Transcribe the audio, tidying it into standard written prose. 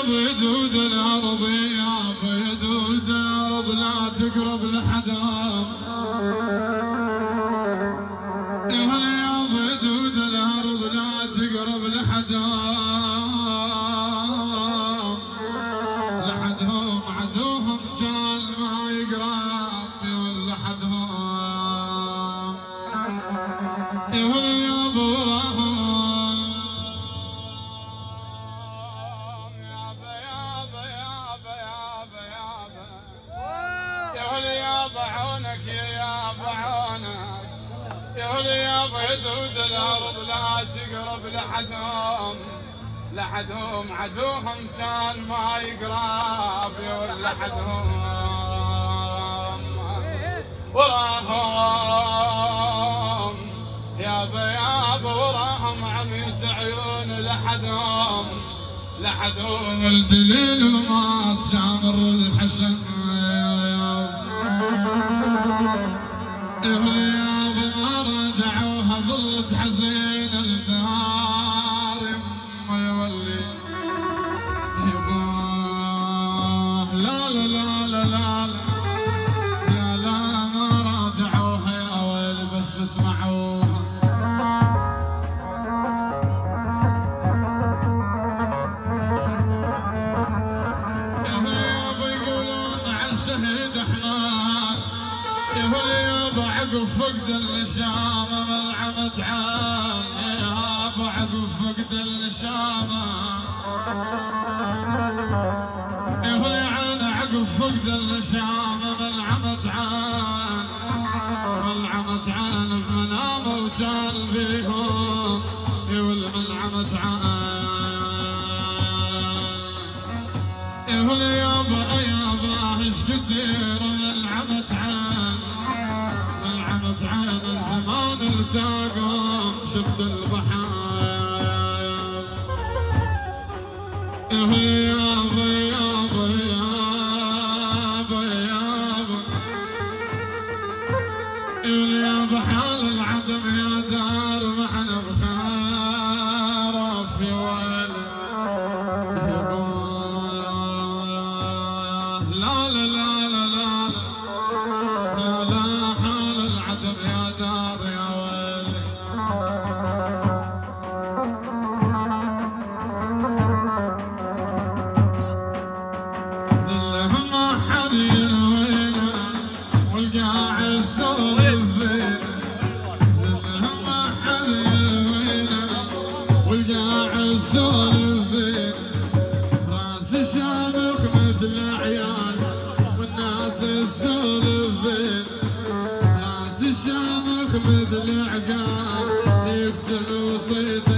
بيدود الارض يا بيدود الارض لا تقرب لحدام يا بيدود الارض لا تقرب لحدام لحدهم عدوهم كان ما يقرب لحدهم يا بوراهم بعونك يا بعونك يا بيدود الارض لا تقرب لحدهم لحدهم عدوهم كان ما يقرب لحدهم وراهم يا بياب وراهم عميت عيون لحدهم الدليل وماس شامر الحشم يا ما رجعوها ظلت حزين الدار ما يولي يباه لا لا لا لا لا يا لا ما راجعوها يا ويل بس اسمعوها يا بيقولون عن شهيد احمد يا عقب فقد النشامة ملعمة عام يا ابو عقب فقد النشامة يا عين عقب فقد النشامة ملعمة عام بمنامه وكان بيهم والملعمة عام يابا ايش كثير ملعمة عام عين زمان لساقهم شفت البحار يابا يابا يابا يابا يابا حال العدم يا دار ما احنا بخير في ويل لا لا لا لا لا يا دار يا ويلي زلهم ما حد يروينا والقاع السولف فينا زلهم ما حد يروينا والقاع السولف فينا راس شامخ مثل عيال والناس السولف فينا الشامخ مثل عقال يقتل وصيته